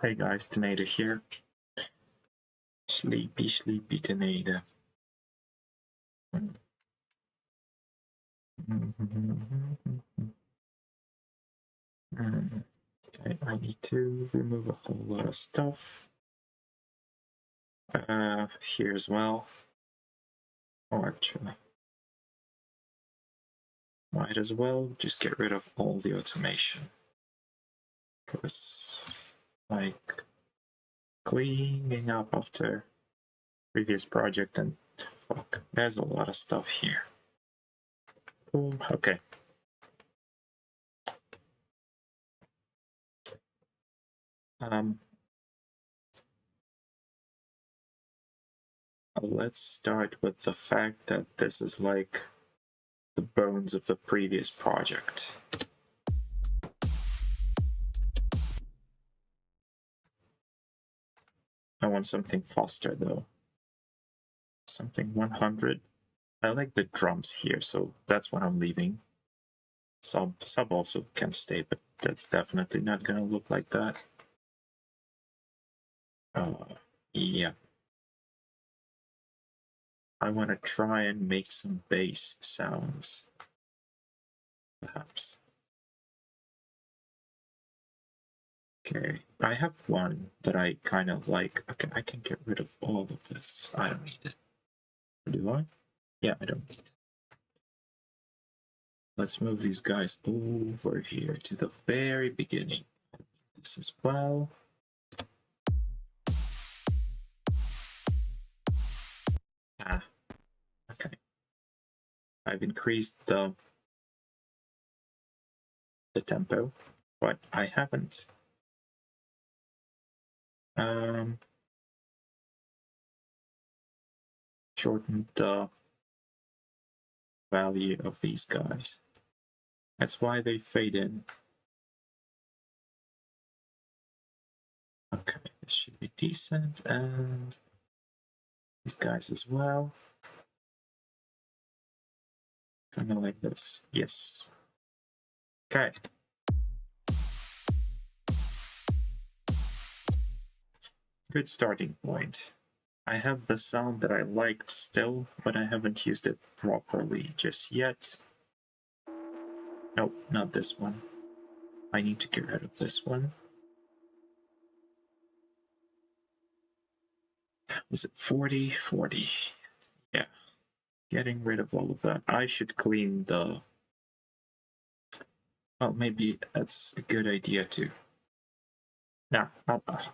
Hey guys, Tineidae here. Sleepy Tineidae. Okay, I need to remove a whole lot of stuff. Here as well. Oh, actually, might as well just get rid of all the automation. Because, like, cleaning up after previous project and fuck, there's a lot of stuff here. Boom, okay. Let's start with the fact that this is like the bones of the previous project. I want something faster though. Something 100. I like the drums here, so that's what I'm leaving. Sub also can stay, but that's definitely not gonna look like that. Yeah. I want to try and make some bass sounds, perhaps. Okay, I have one that I kind of like. Okay, I can get rid of all of this. I don't need it. Do I? Yeah, I don't need it. Let's move these guys over here to the very beginning. This as well. Okay. I've increased the tempo, but I haven't shortened the value of these guys. That's why they fade in. Okay, this should be decent, and these guys as well. Kind of like this. Yes. Okay. Good starting point. I have the sound that I liked still, but I haven't used it properly just yet. Nope, not this one. I need to get rid of this one. Was it 40? 40. Yeah. Getting rid of all of that. I should clean the... Well, maybe that's a good idea too. Nah,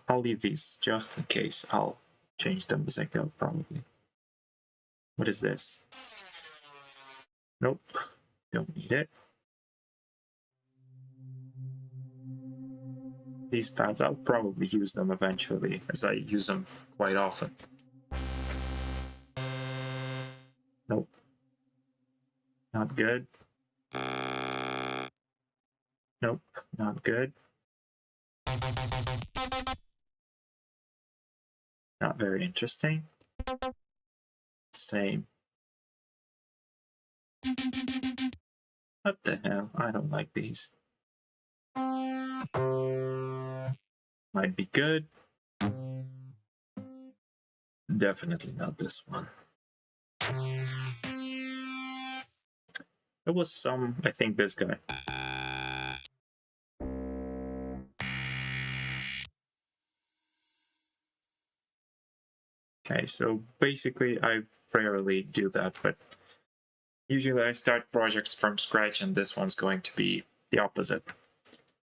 I'll leave these just in case. I'll change them as I go, probably. What is this? Nope, don't need it. These pads, I'll probably use them eventually, as I use them quite often. Nope. Not good. Nope, not good. Not very interesting. Same. What the hell? I don't like these. Might be good. Definitely not this one. There was some, I think this guy. Okay, so basically I rarely do that, but usually I start projects from scratch, and this one's going to be the opposite.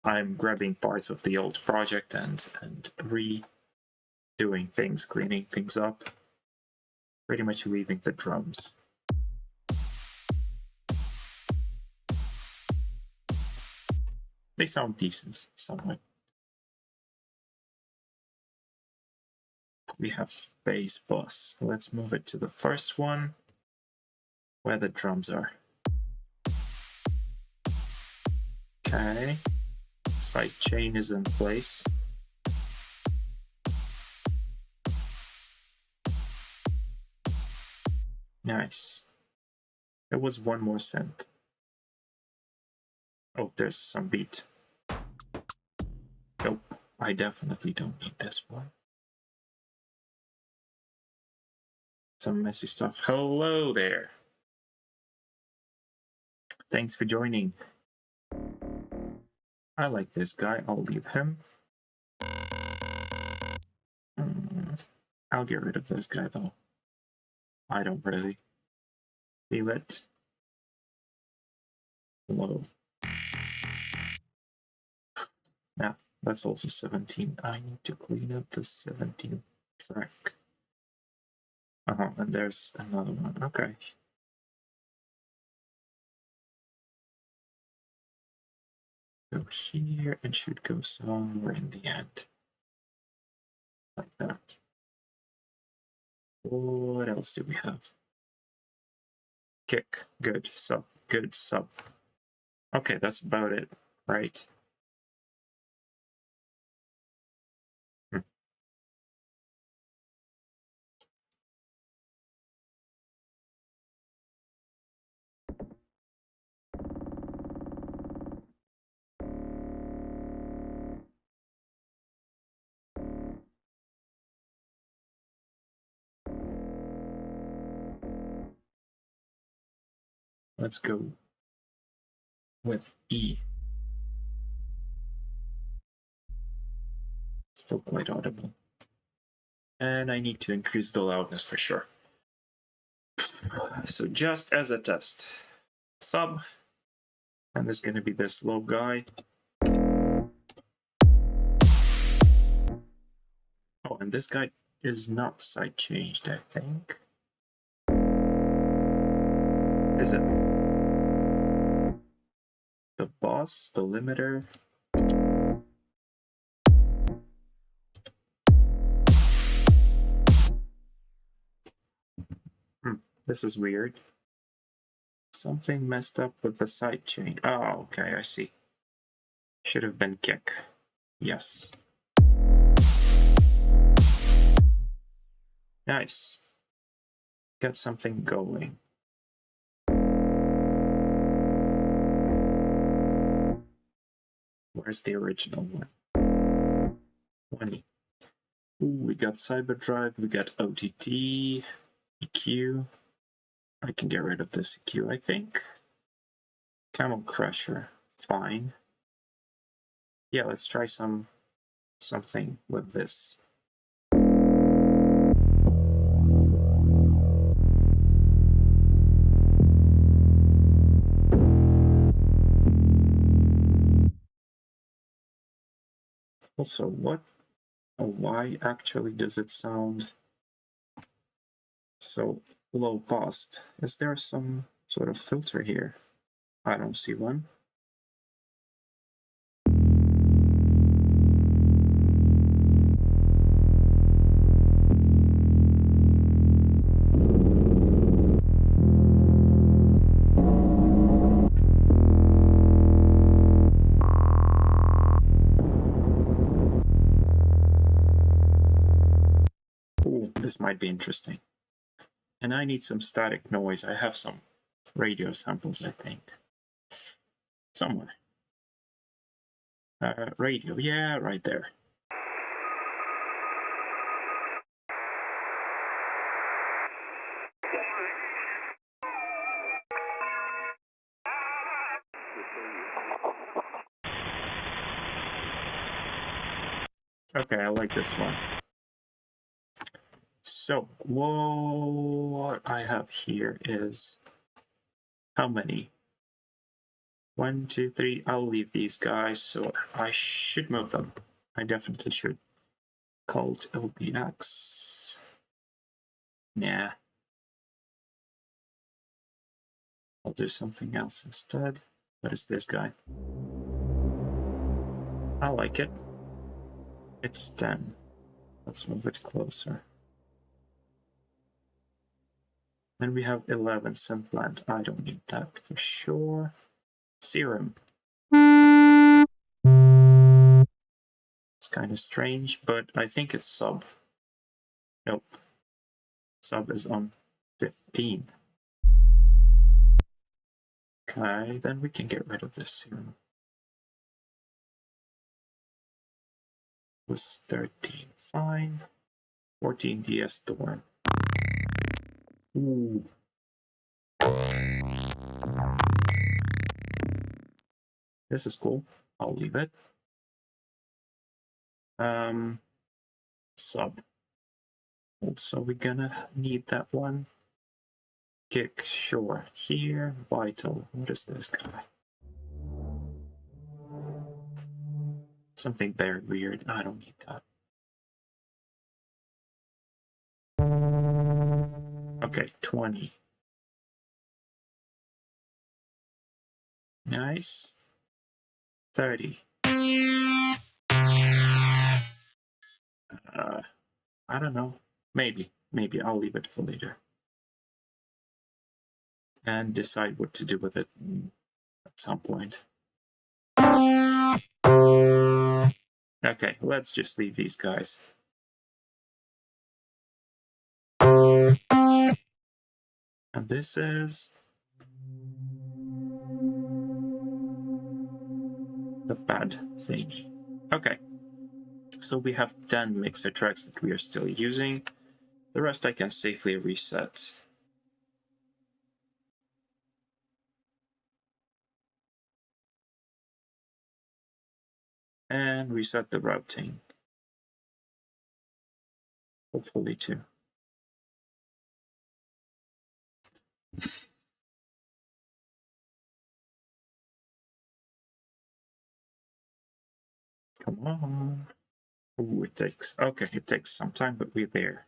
I'm grabbing parts of the old project and redoing things, cleaning things up, pretty much leaving the drums. They sound decent somewhat. We have bass bus. Let's move it to the first one, where the drums are. Okay. Side chain is in place. Nice. There was one more synth. Oh, there's some beat. Nope, I definitely don't need this one. Some messy stuff. Hello there. Thanks for joining. I like this guy. I'll leave him. I'll get rid of this guy though. I don't really feel it. Low. Now, that's also 17. I need to clean up the 17th track. And there's another one. Okay. Go here and should go somewhere in the end. Like that. What else do we have? Kick. Good. Sub. Good. Sub. Okay, that's about it, right? Let's go with E. Still quite audible. And I need to increase the loudness for sure. So just as a test, sub, and there's going to be this low guy. Oh, and this guy is not side changed, I think. Is it? The boss, the limiter. This is weird. Something messed up with the side chain. Oh, okay, I see. Should have been kick. Yes. Nice. Got something going. Where's the original one? 20. Ooh, we got Cyberdrive, we got OTT, EQ. I can get rid of this EQ, I think. Camel Crusher, fine. Yeah, let's try something with this. Also, why actually does it sound so low passed? Is there some sort of filter here? I don't see one. Ooh, this might be interesting. And I need some static noise. I have some radio samples, I think. Somewhere. Radio, yeah, right there. Okay, I like this one. So, what I have here is how many? 1, 2, 3. I'll leave these guys, so I should move them. I definitely should. Cult OBX. Nah. I'll do something else instead. What is this guy? I like it. It's 10. Let's move it closer. Then we have 11 Simplant. I don't need that for sure. Serum. It's kind of strange, but I think it's sub. Nope. Sub is on 15. Okay, then we can get rid of this serum. was 13. Fine. 14 DS Thorn. Ooh. This is cool. I'll leave it. Sub. Also, we're gonna need that one. Kick, sure. Here, vital. What is this guy? Something very weird. I don't need that. Okay, 20. Nice. 30. I don't know. Maybe I'll leave it for later. And decide what to do with it at some point. Okay, let's just leave these guys. And this is the bad thingy. Okay, so we have 10 mixer tracks that we are still using. The rest I can safely reset. And reset the routing. Hopefully too. Come on. Ooh, it takes some time, but we're there.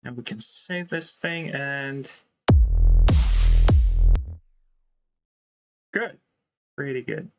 And we can save this thing and good. Pretty good.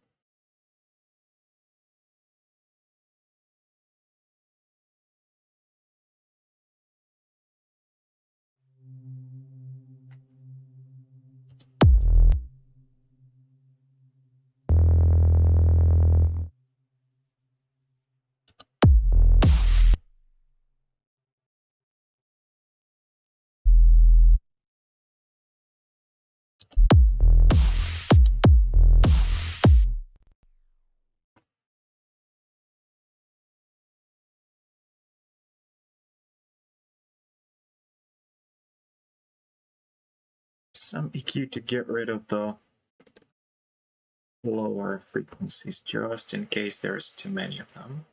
Some EQ to get rid of the lower frequencies just in case there's too many of them.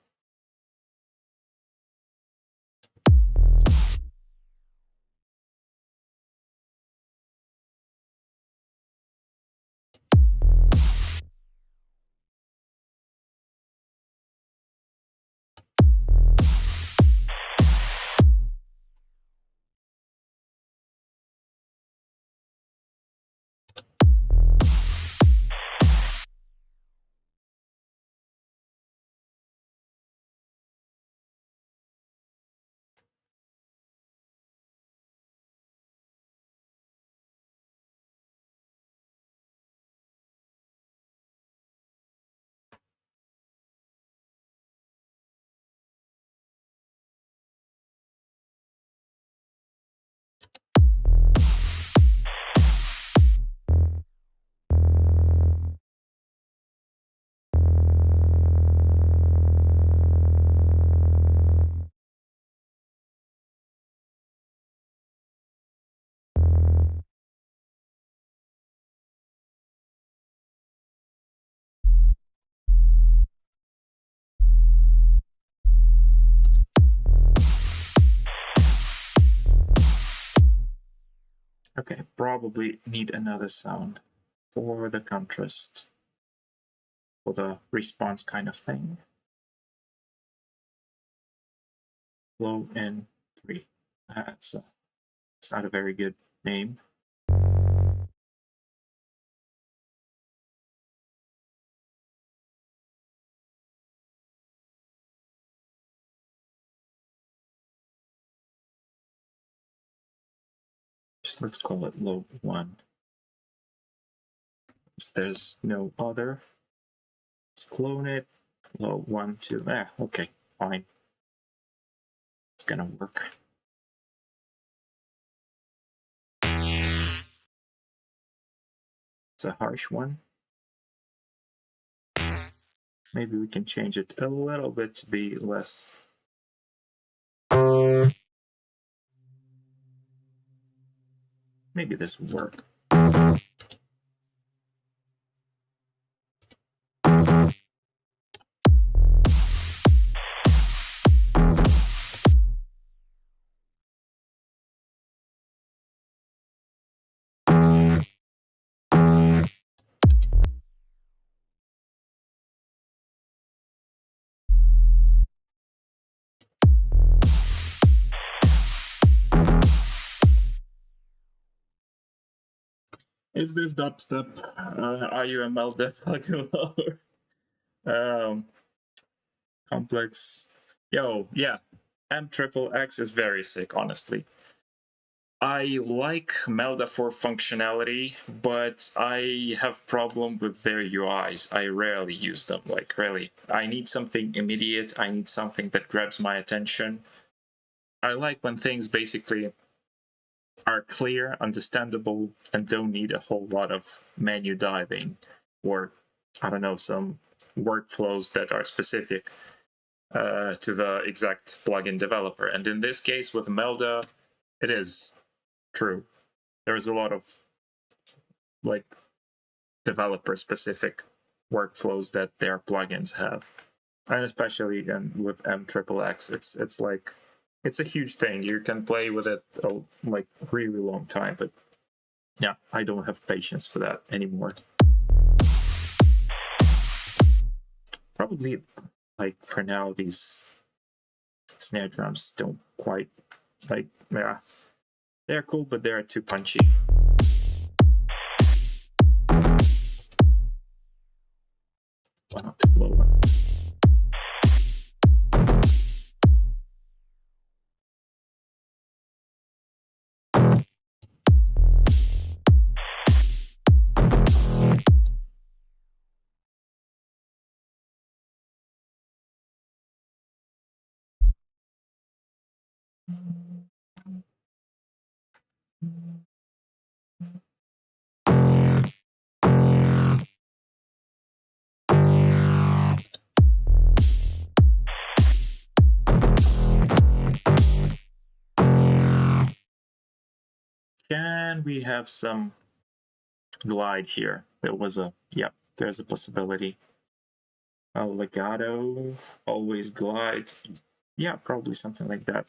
Okay, probably need another sound for the contrast, for the response kind of thing. Low in 3. It's not a very good name. Just let's call it low 1. There's no other. Let's clone it. Low 1, 2. Okay, fine. It's gonna work. It's a harsh one. Maybe we can change it a little bit to be less. Maybe this will work. Is this dubstep? Are you a Melda plugin lover? Complex. Yo, yeah. M triple X is very sick, honestly. I like Melda for functionality, but I have problem with their UIs. I rarely use them, like really. I need something immediate. I need something that grabs my attention. I like when things basically are clear, understandable, and don't need a whole lot of menu diving or, I don't know, some workflows that are specific to the exact plugin developer. And in this case, with Melda, it is true. There's a lot of like developer specific workflows that their plugins have, and especially with MXXX, it's like it's a huge thing. You can play with it like really long time, but yeah, I don't have patience for that anymore. Probably like for now these snare drums don't quite like, yeah, they're cool, but they're too punchy. One octave lower. Can we have some glide here? There was a, yeah, there's a possibility. A legato, always glide. Yeah, probably something like that.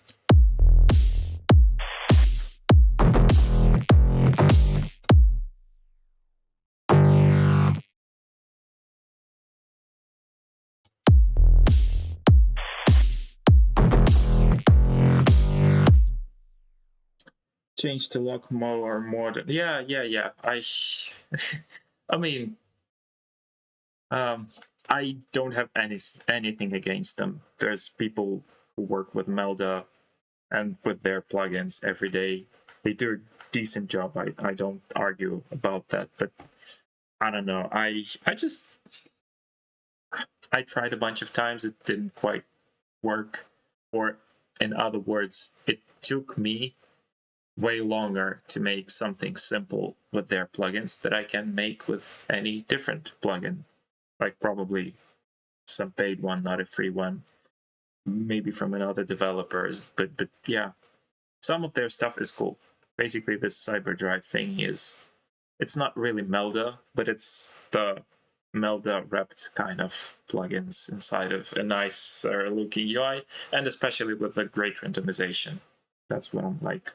Change to lock more modern. Yeah. I mean, I don't have anything against them. There's people who work with Melda and with their plugins every day. They do a decent job. I don't argue about that, but I don't know. I tried a bunch of times. It didn't quite work, or in other words, it took me way longer to make something simple with their plugins that I can make with any different plugin, like probably some paid one, not a free one, maybe from another developers. But yeah, some of their stuff is cool. Basically, this Cyberdrive thing is, it's not really Melda, but it's the Melda wrapped kind of plugins inside of a nicer looking UI, and especially with the great randomization. That's what I'm like.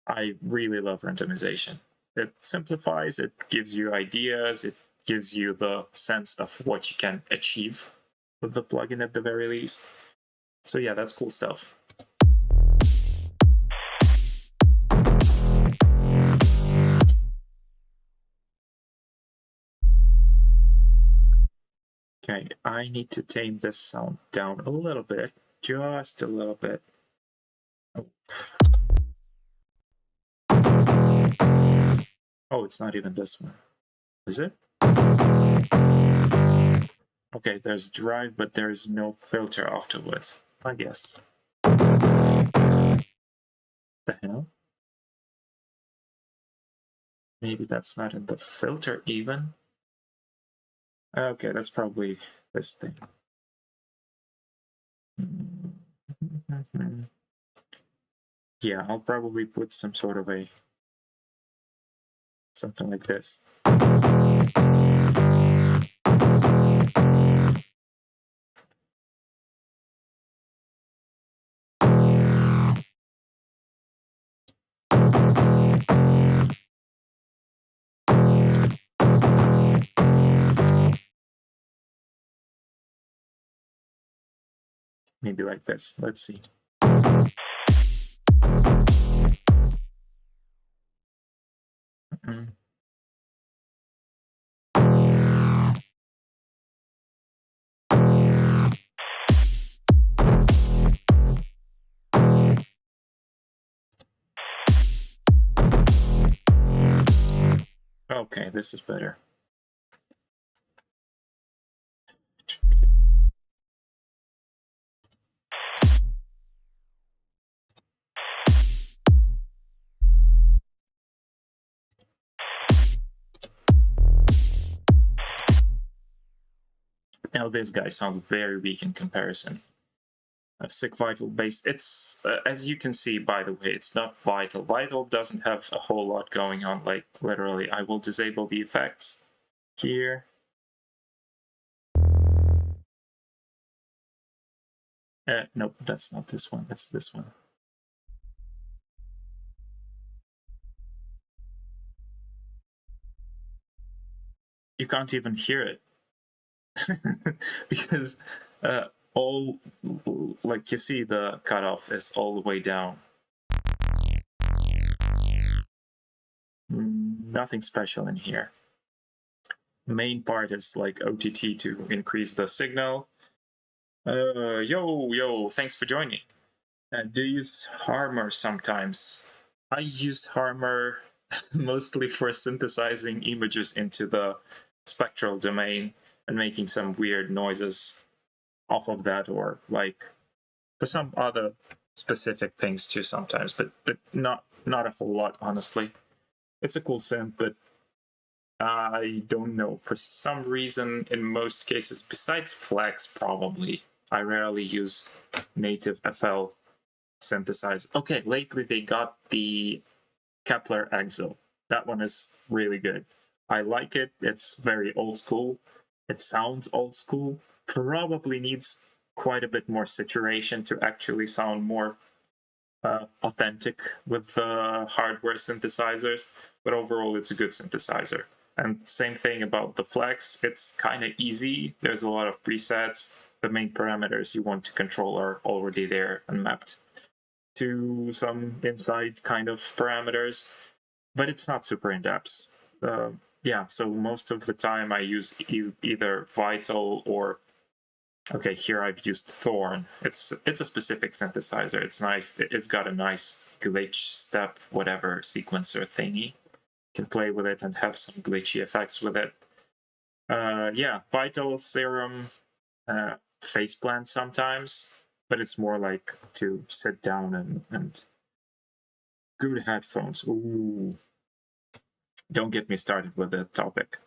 I really love randomization. It simplifies, it gives you ideas, it gives you the sense of what you can achieve with the plugin at the very least. So yeah, that's cool stuff. Okay, I need to tame this sound down a little bit, just a little bit. Oh, it's not even this one. Is it? Okay, there's drive, but there's no filter afterwards, I guess. The hell? Maybe that's not in the filter even. Okay, that's probably this thing. Yeah, I'll probably put some sort of a something like this. Maybe like this. Let's see. Mm. Okay, this is better. Now this guy sounds very weak in comparison. Sick vital bass. It's as you can see, by the way, it's not vital. Vital doesn't have a whole lot going on. Like literally, I will disable the effects here. Nope, that's not this one. That's this one. You can't even hear it because all, like you see, the cutoff is all the way down. Nothing special in here. Main part is like OTT to increase the signal. Yo, thanks for joining. Do you use Harmor sometimes? I use Harmor mostly for synthesizing images into the spectral domain and making some weird noises off of that, or like for some other specific things too sometimes, but not a whole lot, honestly. It's a cool synth, but I don't know. For some reason, in most cases, besides Flex, probably, I rarely use native FL synthesizer. Okay, lately they got the Kepler Exo. That one is really good. I like it. It's very old school. It sounds old school. Probably needs quite a bit more saturation to actually sound more authentic with the hardware synthesizers. But overall, it's a good synthesizer. And same thing about the Flex. It's kind of easy. There's a lot of presets. The main parameters you want to control are already there and mapped to some inside kind of parameters, but it's not super in depth. Yeah, so most of the time I use either Vital or okay, here I've used Thorn. It's a specific synthesizer. It's nice. It's got a nice glitch step whatever sequencer thingy. You can play with it and have some glitchy effects with it. Yeah, Vital, Serum, Faceplant sometimes, but it's more like to sit down and good headphones. Ooh, don't get me started with that topic.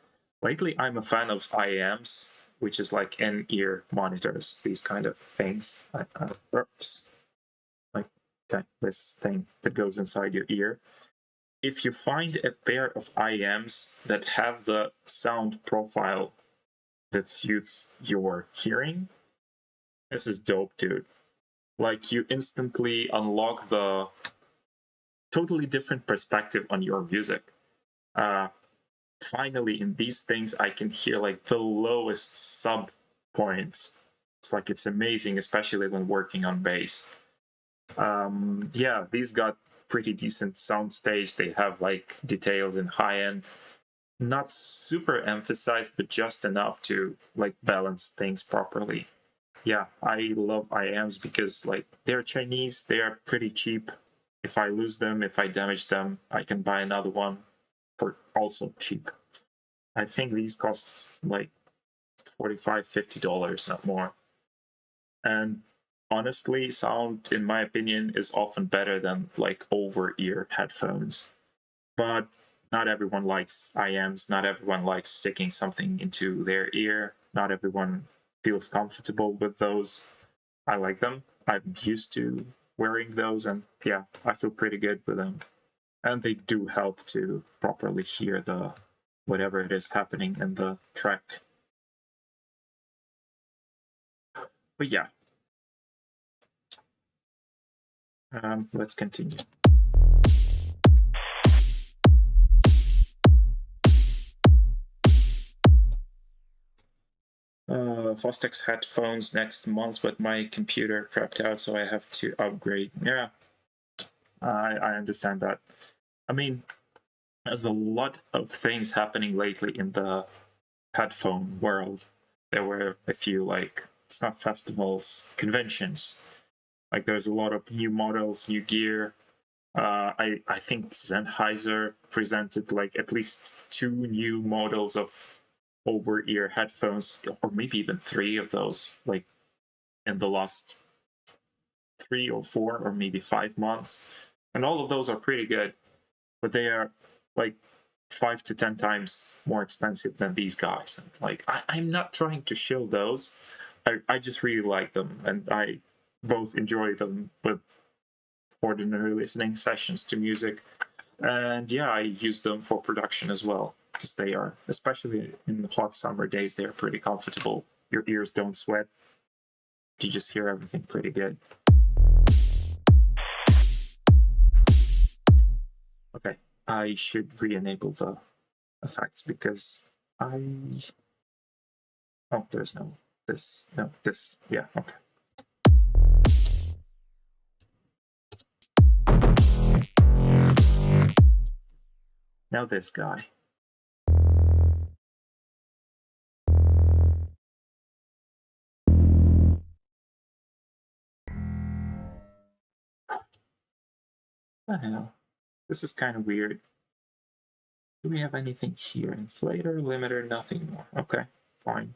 Lately, I'm a fan of IAMs, which is like in-ear monitors, these kind of things. Oops. Like, okay, this thing that goes inside your ear. If you find a pair of IAMs that have the sound profile that suits your hearing, this is dope, dude. Like, you instantly unlock the totally different perspective on your music. Finally, in these things, I can hear like the lowest sub points. It's like it's amazing, especially when working on bass. Yeah, these got pretty decent soundstage. They have like details in high end, not super emphasized, but just enough to like balance things properly. Yeah, I love IAMs because like they're Chinese, they are pretty cheap. If I lose them, if I damage them, I can buy another one for also cheap. I think these costs like $45-50, not more. And honestly, sound, in my opinion, is often better than like over ear headphones. But not everyone likes IMs, not everyone likes sticking something into their ear, not everyone feels comfortable with those. I like them. I'm used to wearing those, and yeah, I feel pretty good with them. And they do help to properly hear the whatever it is happening in the track. But yeah, let's continue. Fostex headphones next month, but my computer crapped out, so I have to upgrade. Yeah, I understand that. I mean, there's a lot of things happening lately in the headphone world. There were a few like snuff festivals, conventions. Like there's a lot of new models, new gear. I think Sennheiser presented like at least 2 new models of over-ear headphones, or maybe even 3 of those, like in the last 3 or 4 or maybe 5 months. And all of those are pretty good, but they are like 5 to 10 times more expensive than these guys. And like I'm not trying to shill those. I just really like them, and I both enjoy them with ordinary listening sessions to music. And yeah, I use them for production as well, because they are, especially in the hot summer days, they're pretty comfortable. Your ears don't sweat. You just hear everything pretty good. Okay, I should re-enable the effects because I... Oh, there's no this. No, this. Yeah, okay. Now this guy. What the hell? This is kind of weird. Do we have anything here? Inflator, limiter, nothing more. Okay, fine.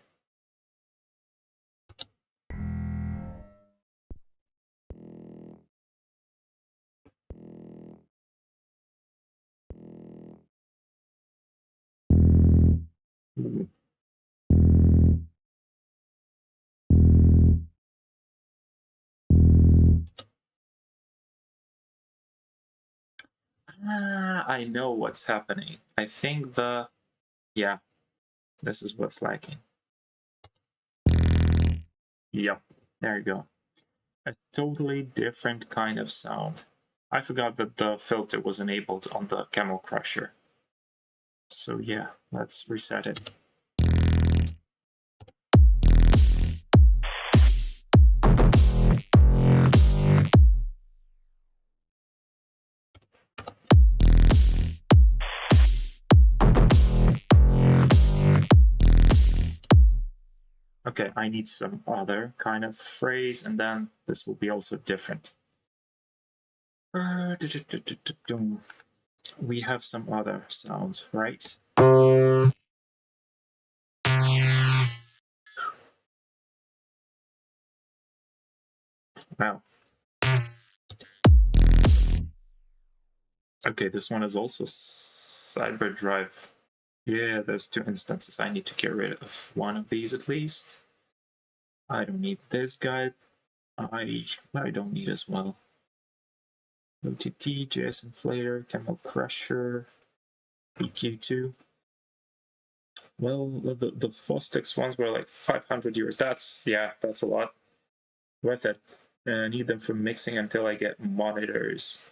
I know what's happening. I think yeah, this is what's lacking. Yep, there you go. A totally different kind of sound. I forgot that the filter was enabled on the Camel Crusher. So yeah, let's reset it. Okay, I need some other kind of phrase, and then this will be also different. We have some other sounds, right? Wow. Okay, this one is also Cyberdrive. Yeah, there's 2 instances. I need to get rid of one of these at least. I don't need this guy. I don't need as well. OTT, JS Inflator, Camel Crusher, EQ2. Well, the Fostex ones were like 500 euros. That's a lot. Worth it. Need them for mixing until I get monitors.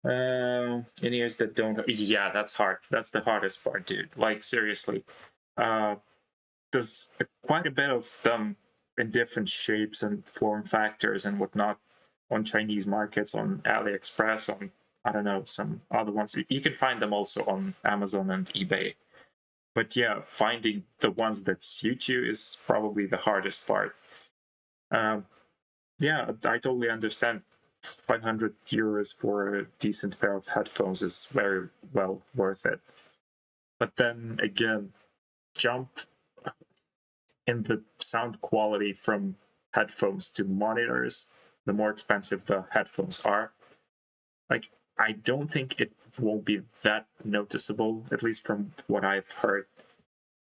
In ears that don't. Yeah, that's hard. That's the hardest part, dude. Like seriously, there's quite a bit of them in different shapes and form factors and whatnot on Chinese markets, on AliExpress, on I don't know some other ones. You can find them also on Amazon and eBay. But yeah, finding the ones that suit you is probably the hardest part. Yeah, I totally understand. 500 euros for a decent pair of headphones is very well worth it. But then again, jump in the sound quality from headphones to monitors, the more expensive the headphones are. Like, I don't think it won't be that noticeable, at least from what I've heard.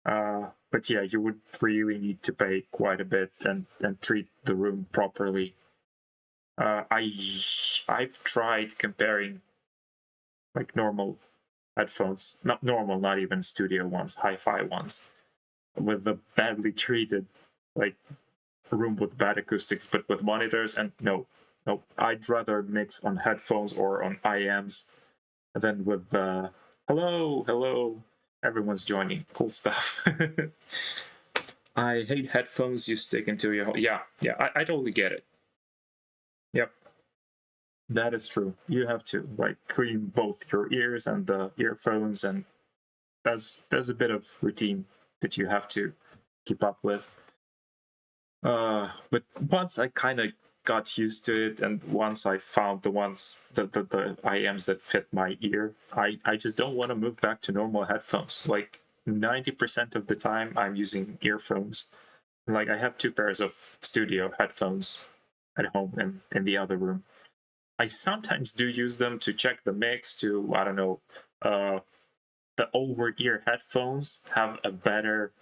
But yeah, you would really need to pay quite a bit and treat the room properly. I've tried comparing like normal headphones, not normal, not even studio ones, hi-fi ones, with the badly treated like room with bad acoustics, but with monitors. And no, I'd rather mix on headphones or on IMs than with hello, everyone's joining, cool stuff. I hate headphones you stick into your yeah, I totally get it. Yep, that is true. You have to like clean both your ears and the earphones, and there's a bit of routine that you have to keep up with. But once I kind of got used to it, and once I found the ones the IMs that fit my ear, I just don't want to move back to normal headphones. Like 90% of the time I'm using earphones. Like I have 2 pairs of studio headphones at home and in the other room. I sometimes do use them to check the mix, to I don't know, the over-ear headphones have a better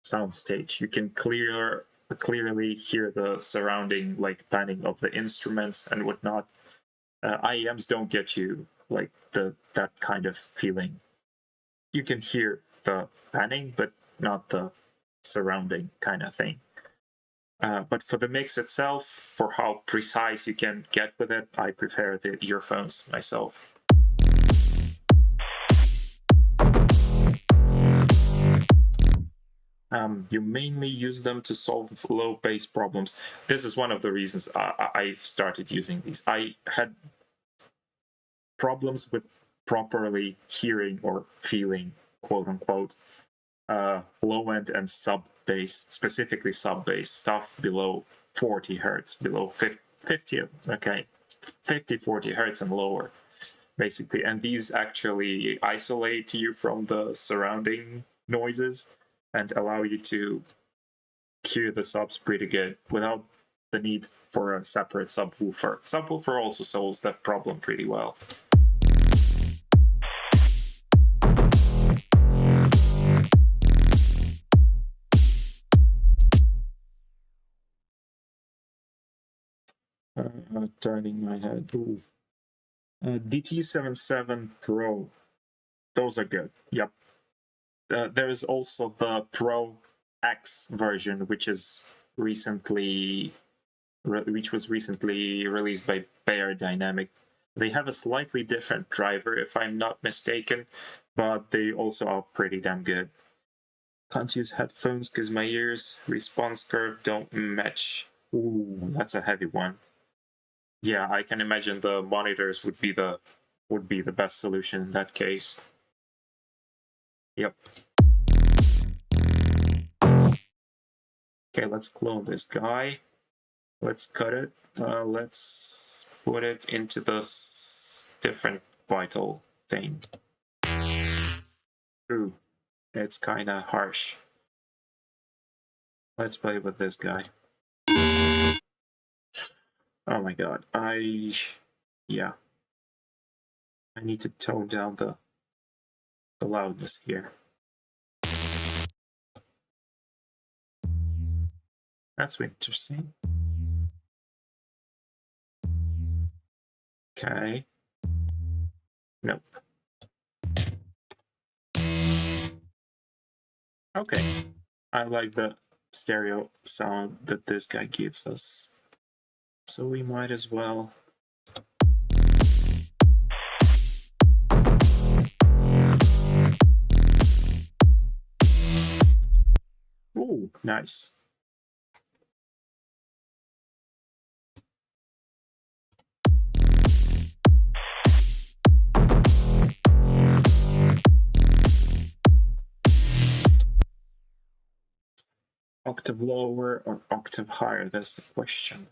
sound stage. You can clearly hear the surrounding like panning of the instruments and whatnot. IEMs don't get you like that kind of feeling. You can hear the panning, but not the surrounding kind of thing. But for the mix itself, for how precise you can get with it, I prefer the earphones myself. You mainly use them to solve low bass problems. This is one of the reasons I've started using these. I had problems with properly hearing or feeling, quote unquote, low end and sub bass, specifically sub bass stuff below 40 hertz, below 50, okay, 50, 40 hertz and lower, basically. And these actually isolate you from the surrounding noises and allow you to hear the subs pretty good without the need for a separate subwoofer. Subwoofer also solves that problem pretty well. Turning my head. Ooh. DT77 Pro. Those are good. Yep. There is also the Pro X version, which was recently released by Beyerdynamic. They have a slightly different driver, if I'm not mistaken, but they also are pretty damn good. Can't use headphones because my ears response curve don't match. Ooh, that's a heavy one. Yeah, I can imagine the monitors would be the best solution in that case. Yep. Okay, let's clone this guy. Let's cut it. Let's put it into this different vital thing. Ooh, it's kind of harsh. Let's play with this guy. Oh my god, yeah. I need to tone down the loudness here. That's interesting. Okay. Nope. Okay. I like the stereo sound that this guy gives us. So we might as well. Ooh, nice. Octave lower or octave higher? That's the question.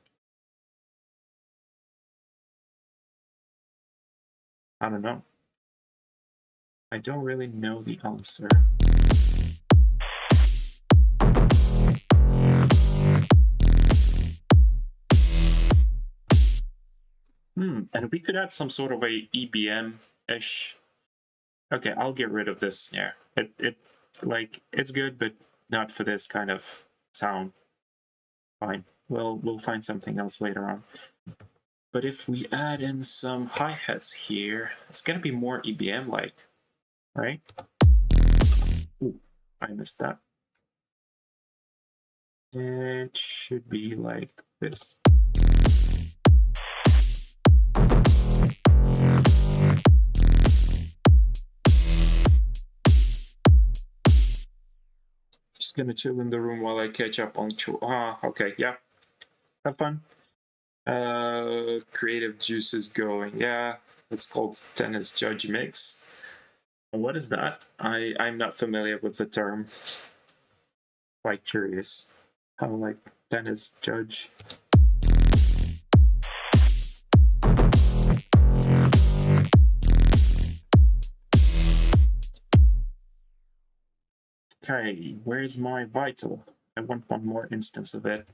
I don't know. I don't really know the answer. And we could add some sort of a EBM-ish. Okay, I'll get rid of this snare. It's good, but not for this kind of sound. Fine. We'll find something else later on. But if we add in some hi-hats here, it's gonna be more EBM-like, right? Ooh, I missed that. It should be like this. Just gonna chill in the room while I catch up on okay, yeah. Have fun. Creative juices going. Yeah, it's called tennis judge mix. What is that? I'm not familiar with the term. Quite curious. How like tennis judge. Okay, where's my vital? I want one more instance of it.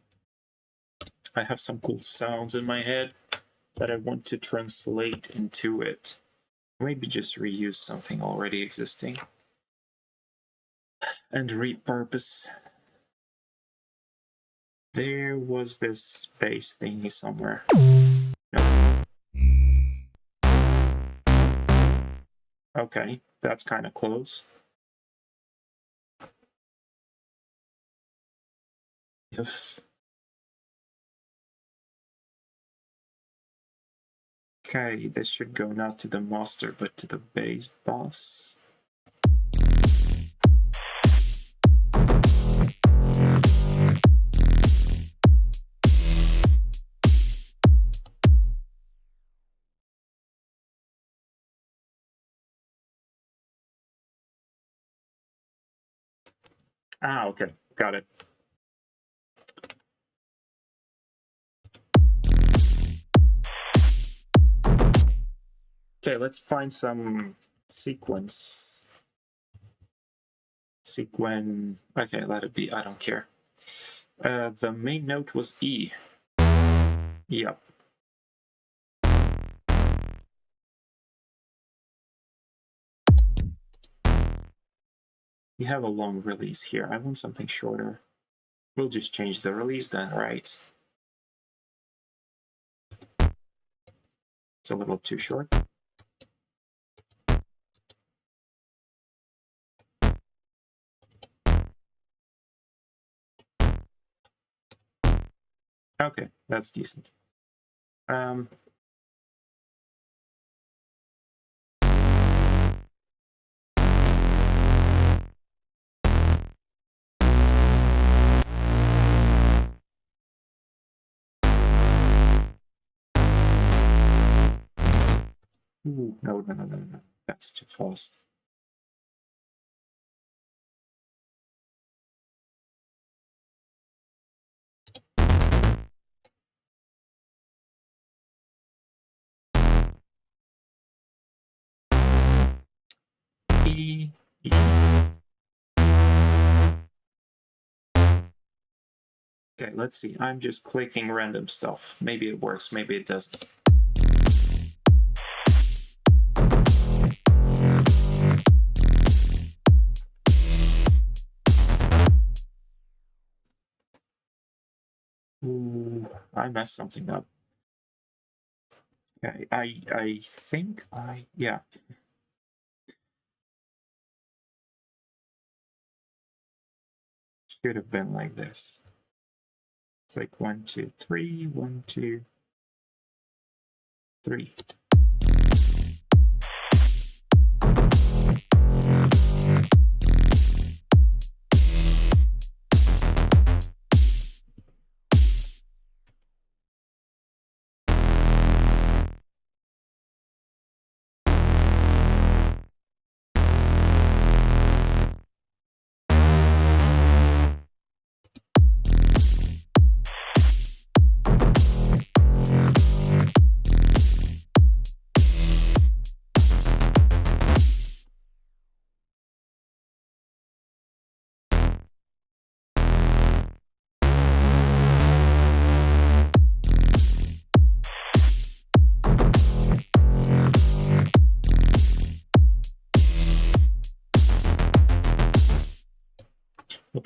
I have some cool sounds in my head that I want to translate into it. Maybe just reuse something already existing and repurpose. There was this bass thingy somewhere. No. Okay, that's kind of close. If okay, this should go not to the master but to the bass boss. Ah, okay, got it. Okay, let's find some sequence. Okay, let it be, I don't care. The main note was E. Yep. We have a long release here. I want something shorter. We'll just change the release then, right? It's a little too short. Okay, that's decent. Ooh, no, that's too fast. E. Okay, let's see. I'm just clicking random stuff. Maybe it works, maybe it doesn't. Ooh, I messed something up. Okay, I think yeah. Should have been like this. It's like 1, 2, 3, 1, 2, 3.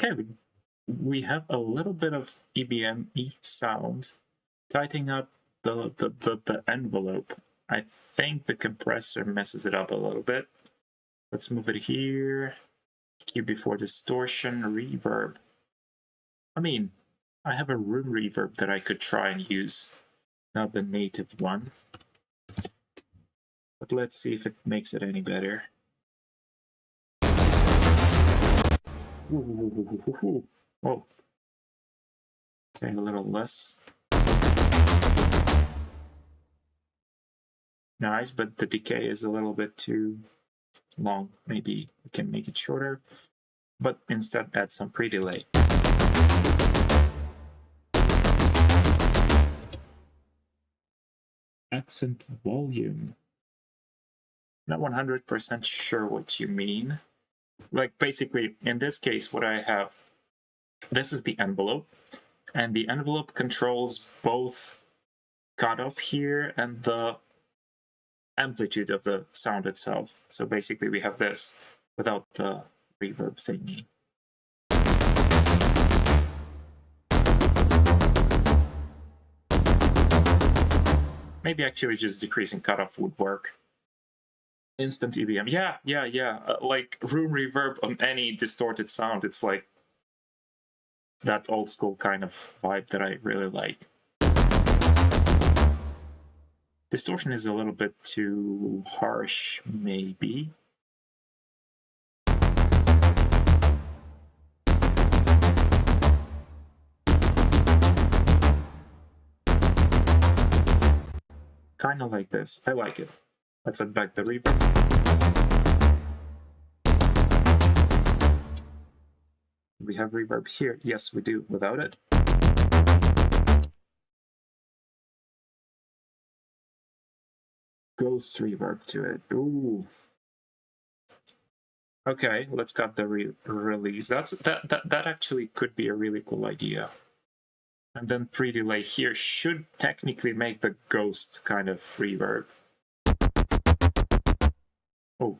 Okay, we have a little bit of EBM-y sound, tightening up the envelope. I think the compressor messes it up a little bit. Let's move it here. Cue before distortion, reverb. I mean, I have a room reverb that I could try and use, not the native one. But let's see if it makes it any better. Ooh. Oh. Okay, a little less. Nice, but the decay is a little bit too long. Maybe we can make it shorter, but instead add some pre-delay. Accent volume. Not 100% sure what you mean. Like, basically, in this case, what I have, this is the envelope, and the envelope controls both cutoff here and the amplitude of the sound itself. So basically we have this without the reverb thingy. Maybe actually just decreasing cutoff would work. Instant EBM. Yeah. Like room reverb on any distorted sound. It's like that old school kind of vibe that I really like. Distortion is a little bit too harsh, maybe. Kind of like this. I like it. Let's add back the reverb. We have reverb here. Yes, we do. Without it. Ghost reverb to it. Ooh. Okay, let's cut the release. That actually could be a really cool idea. And then pre-delay here should technically make the ghost kind of reverb. Oh.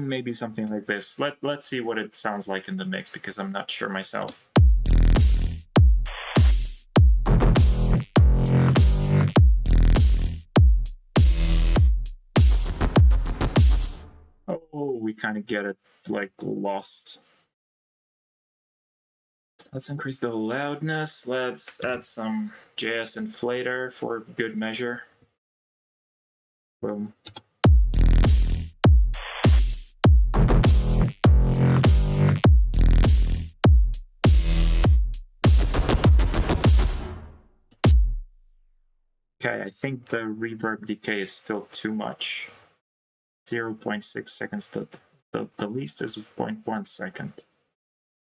Maybe something like this. Let's see what it sounds like in the mix, because I'm not sure myself. Oh, we kind of get it, like, lost. Let's increase the loudness. Let's add some JS inflator for good measure. Boom. Okay, I think the reverb decay is still too much. 0.6 seconds. The least is 0.1 second.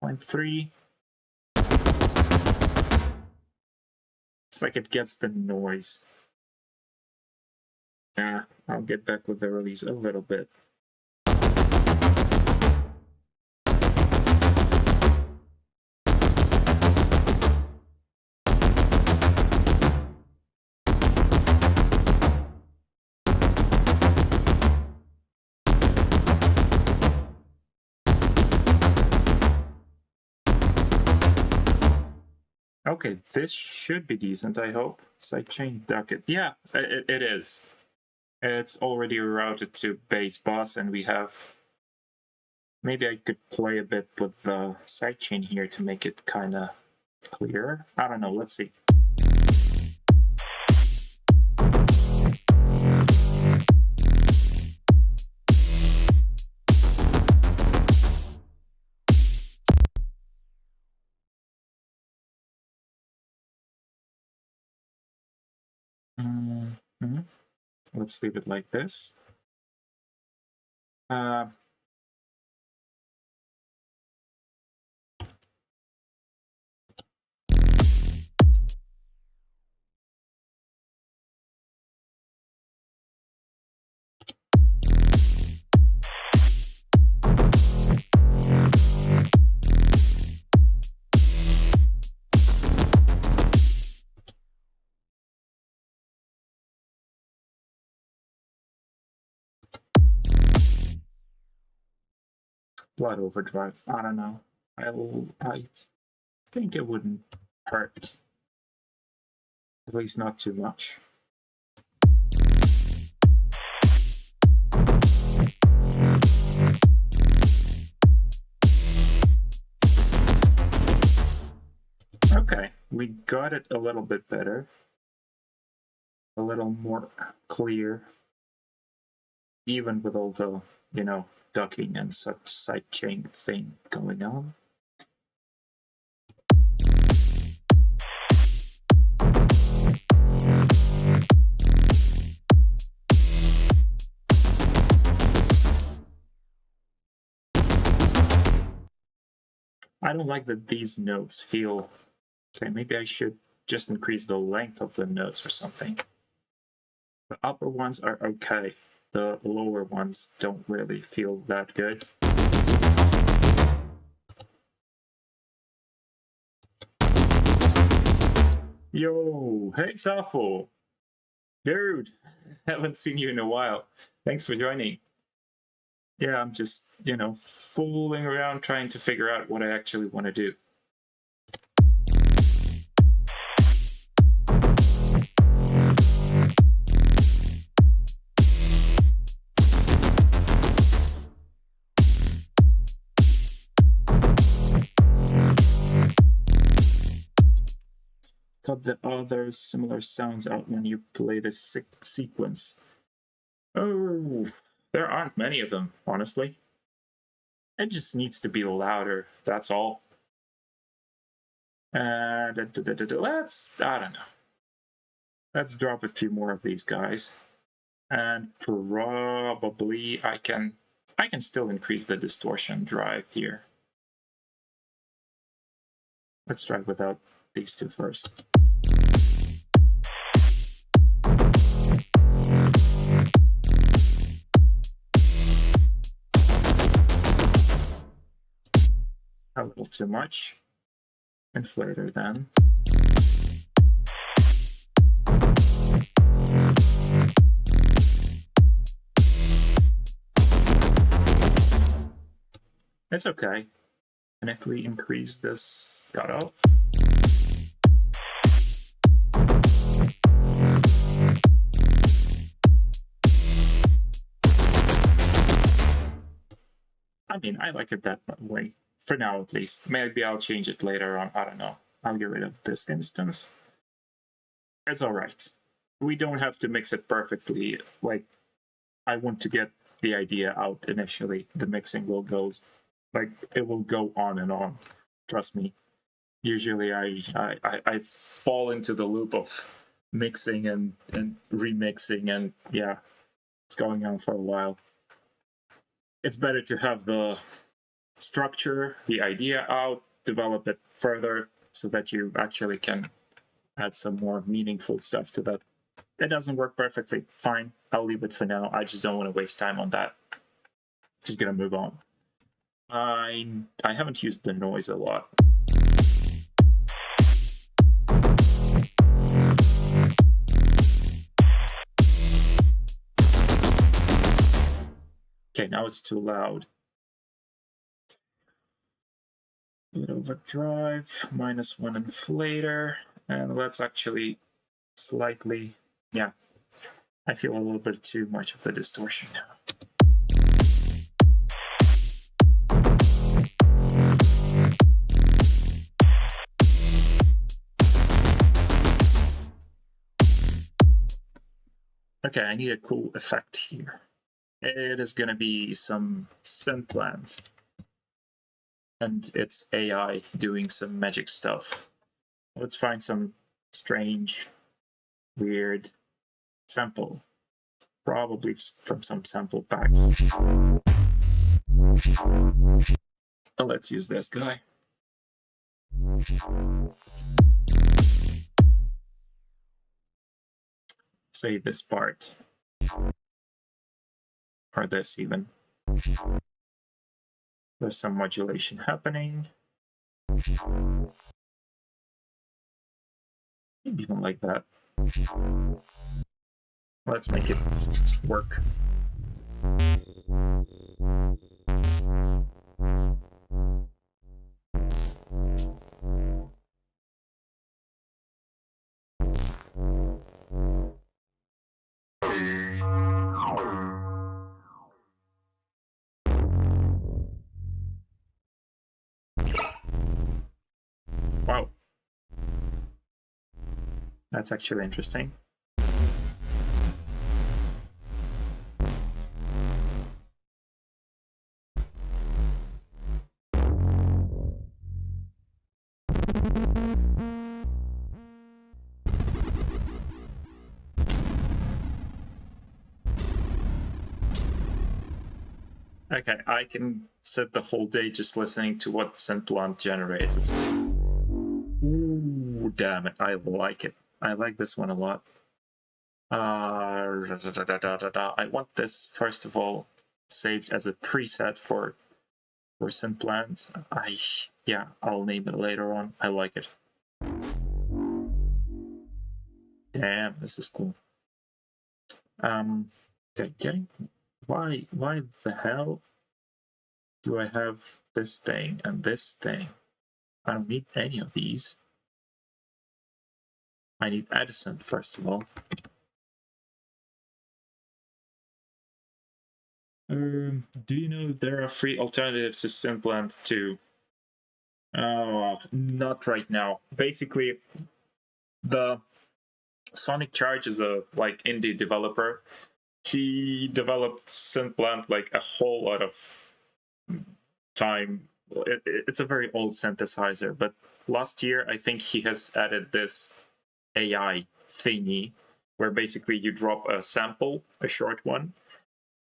0.3. It's like it gets the noise. I'll get back with the release a little bit. Okay, this should be decent, I hope. Sidechain ducket. Yeah, it is. It's already routed to bass bus, and we have... Maybe I could play a bit with the sidechain here to make it kind of clearer. I don't know, let's see. Let's leave it like this. Uh, blood overdrive. I don't know. I think it wouldn't hurt. At least not too much. Okay, we got it a little bit better. A little more clear. Even with all the, ducking and such sidechain thing going on. I don't like that these notes feel... Okay, maybe I should just increase the length of the notes or something. The upper ones are okay. The lower ones don't really feel that good. Yo, hey Safo! Dude, haven't seen you in a while. Thanks for joining. Yeah, I'm just, fooling around trying to figure out what I actually want to do. Cut the other similar sounds out when you play this sequence. Oh, there aren't many of them, honestly. It just needs to be louder, that's all. Let's, I don't know. Let's drop a few more of these guys. And probably I can still increase the distortion drive here. Let's try without these two first. A little too much. Inflator then. It's okay. And if we increase this cutoff, I mean, I like it that way. For now, at least. Maybe I'll change it later on. I don't know. I'll get rid of this instance. It's alright. We don't have to mix it perfectly. Like, I want to get the idea out initially. The mixing will go, it will go on and on. Trust me. Usually I fall into the loop of mixing and remixing, and yeah, it's going on for a while. It's better to have the structure, the idea out, develop it further so that you actually can add some more meaningful stuff to that. It doesn't work perfectly. Fine, I'll leave it for now. I just don't want to waste time on that. Just gonna move on. I haven't used the noise a lot. Okay, now it's too loud. Bit overdrive, -1 inflator, and let's actually slightly, yeah, I feel a little bit too much of the distortion now. Okay, I need a cool effect here. It is going to be some synthland. And it's AI doing some magic stuff. Let's find some strange, weird sample. Probably from some sample packs. Let's use this guy. Say this part. Or this even. There's some modulation happening. Maybe even like that. Let's make it work. Wow. That's actually interesting. Okay, I can sit the whole day just listening to what Synplant generates. It's... Ooh, damn it, I like it. I like this one a lot. I want this, first of all, saved as a preset for Synplant. Yeah, I'll name it later on. I like it. Damn, this is cool. Okay, why the hell do I have this thing and this thing? I don't need any of these. I need Edison, first of all. Do you know there are free alternatives to Synplant too? Not right now. Basically, the Sonic Charge is a indie developer. He developed Synplant a whole lot of time. It's a very old synthesizer, but last year I think he has added this AI thingy where basically you drop a sample, a short one,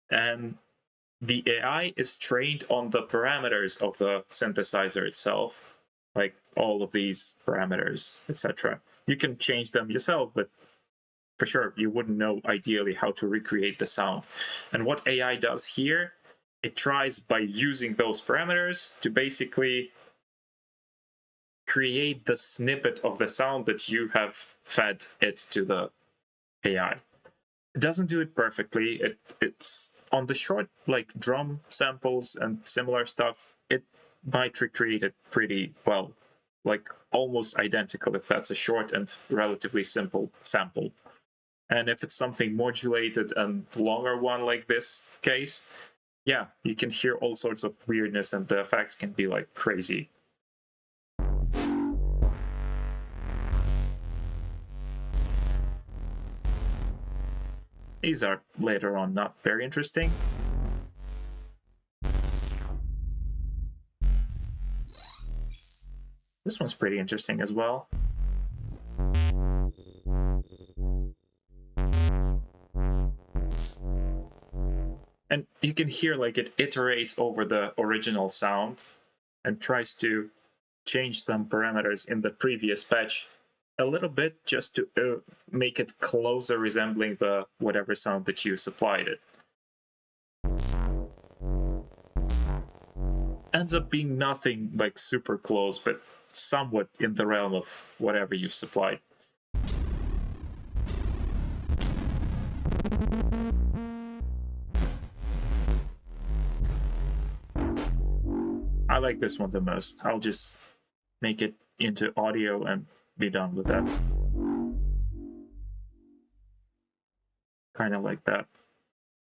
and the AI is trained on the parameters of the synthesizer itself, like all of these parameters, etc. You can change them yourself, but for sure you wouldn't know ideally how to recreate the sound. And what AI does here, it tries by using those parameters to basically create the snippet of the sound that you have fed it to the AI. It doesn't do it perfectly. It's on the short drum samples and similar stuff, it might recreate it pretty well, almost identical if that's a short and relatively simple sample. And if it's something modulated and longer one like this case, yeah, you can hear all sorts of weirdness and the effects can be crazy. These are later on not very interesting. This one's pretty interesting as well. And you can hear it iterates over the original sound and tries to change some parameters in the previous patch a little bit just to make it closer resembling the whatever sound that you supplied it. Ends up being nothing super close, but somewhat in the realm of whatever you've supplied. I like this one the most. I'll just make it into audio and be done with that. Kind of like that.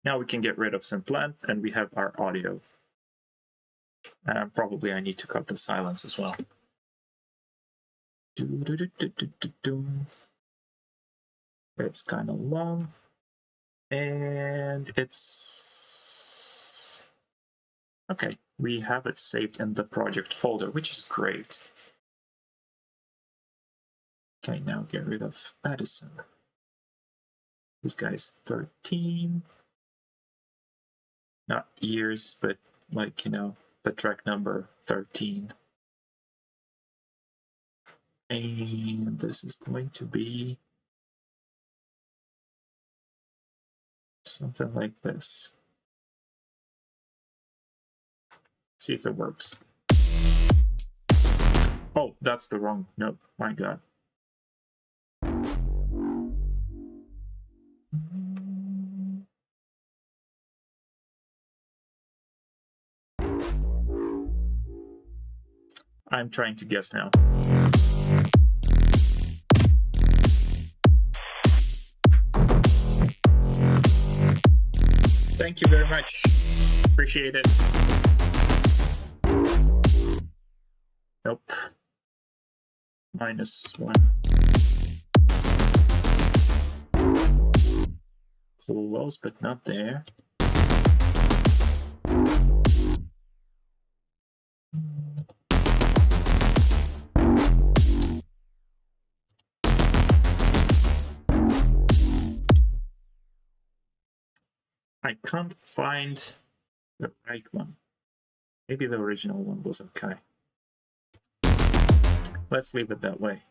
Now we can get rid of Synplant and we have our audio. Probably I need to cut the silence as well. It's kind of long. And it's... Okay, we have it saved in the project folder, which is great. Okay, now get rid of Edison. This guy's 13. Not years, but like, you know, the track number 13. And this is going to be something like this. See if it works. Oh, that's the wrong note. My God. I'm trying to guess now. Thank you very much. Appreciate it. Nope. -1. Close, but not there. I can't find the right one. Maybe the original one was okay. Let's leave it that way.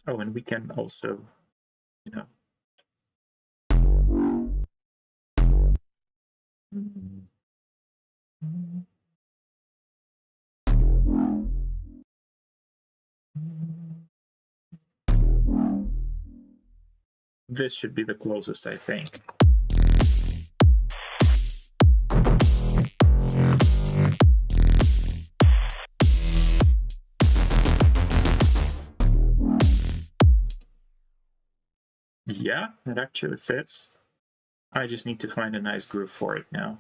Oh, and we can also, you know, this should be the closest, I think. Yeah, it actually fits. I just need to find a nice groove for it now.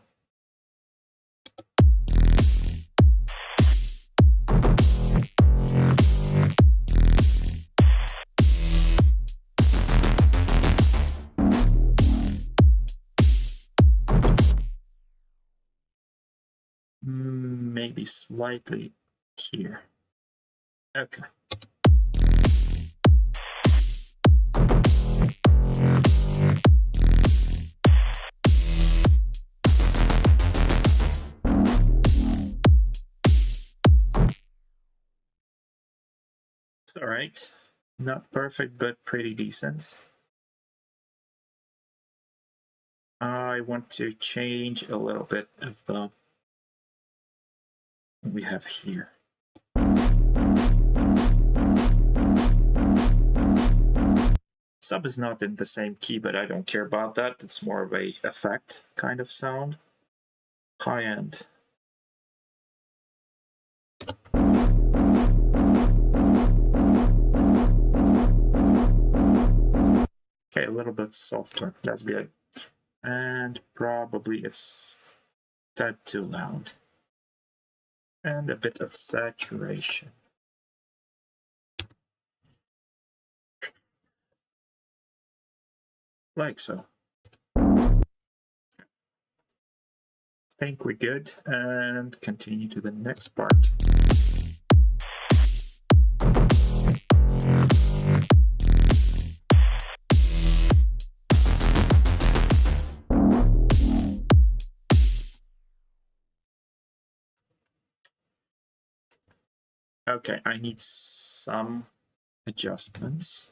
Maybe slightly here. Okay. It's all right. Not perfect, but pretty decent. I want to change a little bit of the what we have here. Sub is not in the same key, but I don't care about that. It's more of a effect kind of sound. High end. Okay, a little bit softer. That's good. And probably it's tad too loud. And a bit of saturation. Like so. Think we're good, and continue to the next part. Okay, I need some adjustments.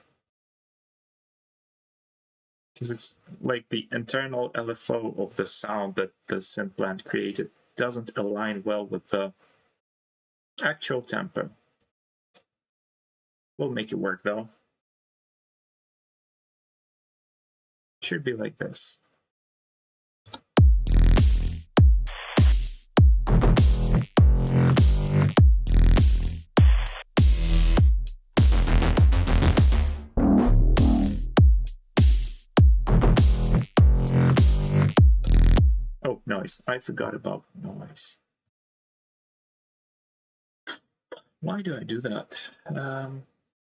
Because it's like the internal LFO of the sound that the synth plant created doesn't align well with the actual tempo. We'll make it work though. Should be like this. Oh, noise. I forgot about noise. Why do I do that?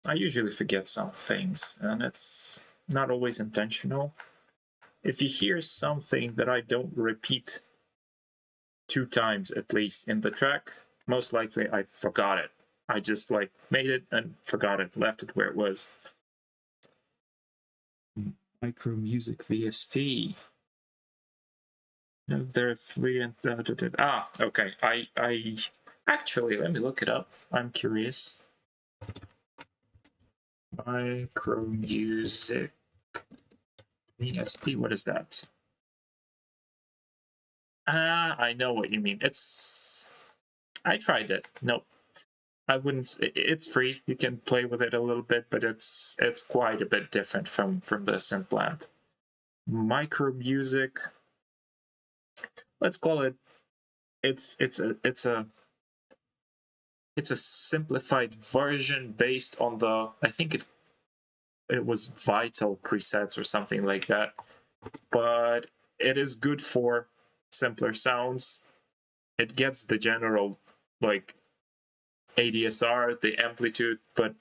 I usually forget some things, and it's not always intentional. If you hear something that I don't repeat 2 times at least in the track, most likely I forgot it. I just like made it and forgot it, left it where it was. Micro Music VST. No, they're free and okay. I actually, let me look it up. I'm curious. Micro Music VST. What is that? I know what you mean. I tried it. Nope. I wouldn't. It's free. You can play with it a little bit, but it's quite a bit different from the Simplant. Micro Music. Let's call it. It's a simplified version based on the. I think it was Vital presets or something like that. But it is good for simpler sounds. It gets the general like ADSR, the amplitude, but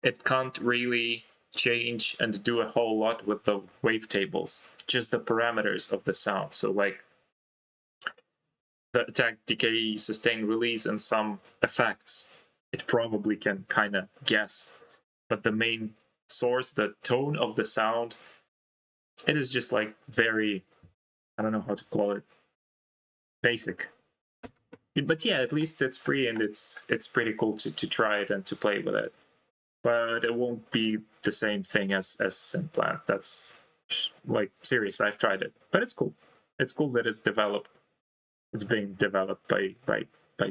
it can't really change and do a whole lot with the wavetables, just the parameters of the sound. So like the attack, decay, sustain, release, and some effects, it probably can kind of guess. But the main source, the tone of the sound, it is just like very, I don't know how to call it, basic. But yeah, at least it's free and it's pretty cool to try it and to play with it. But it won't be the same thing as Simplant. That's like serious. I've tried it, but it's cool. It's cool that it's developed. It's being developed by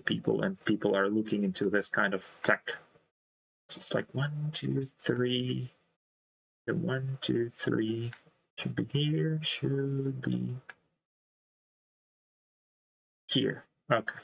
people, and people are looking into this kind of tech. So it's like 1, 2, 3. The 1, 2, 3 should be here. Should be here. Okay.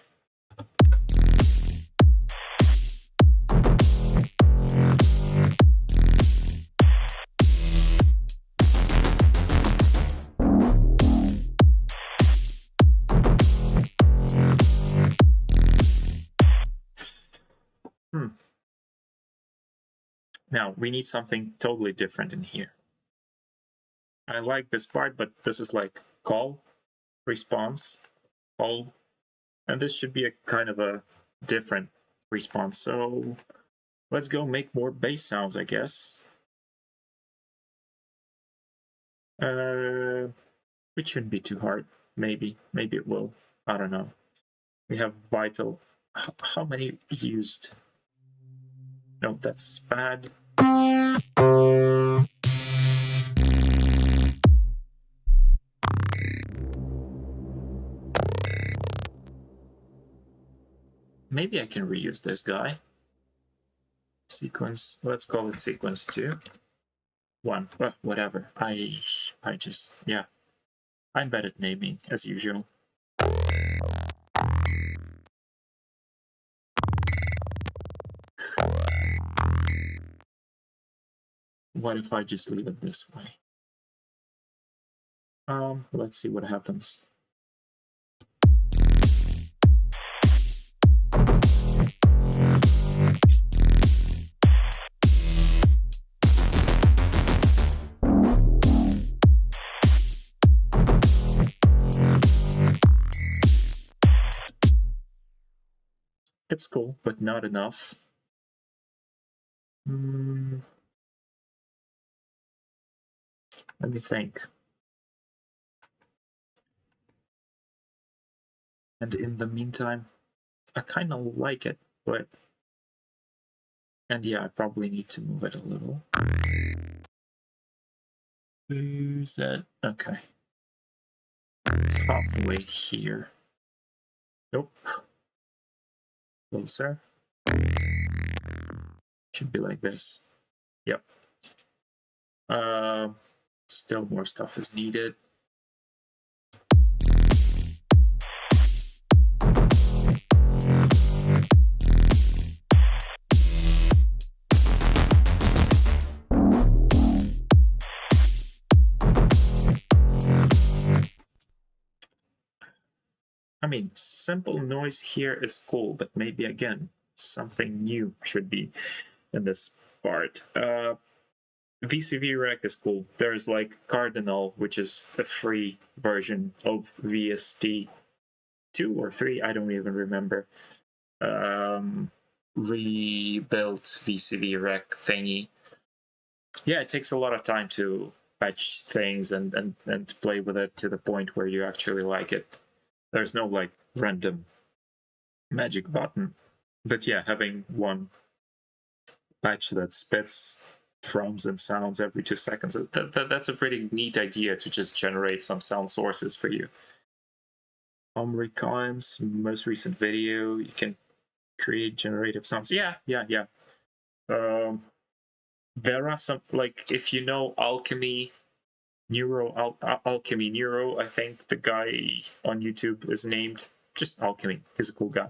Now, we need something totally different in here. I like this part, but this is like call, response, call, and this should be a kind of a different response. So let's go make more bass sounds, I guess. It shouldn't be too hard. Maybe it will. I don't know. We have Vital. How many used? No, that's bad. Maybe I can reuse this guy. Sequence, let's call it sequence 2. 1, whatever. I just, yeah. I'm bad at naming, as usual. What if I just leave it this way? Let's see what happens. It's cool, but not enough. Let me think. And in the meantime, I kind of like it, but... And yeah, I probably need to move it a little. Where's that? Okay. It's halfway here. Nope. Closer. Should be like this. Yep. Still more stuff is needed. I mean, simple noise here is cool, but maybe again, something new should be in this part. VCV Rec is cool. There's like Cardinal, which is a free version of VST 2 or 3, I don't even remember. Rebuilt VCV Rec thingy. Yeah, it takes a lot of time to patch things and play with it to the point where you actually like it. There's no like random magic button. But yeah, having one patch that spits thrums and sounds every 2 seconds, that's a pretty neat idea to just generate some sound sources for you. Omri Coins, most recent video, you can create generative sounds. Yeah. There are some, like, if you know Alchemy Alchemy Neuro, I think the guy on YouTube is named just Alchemy. He's a cool guy.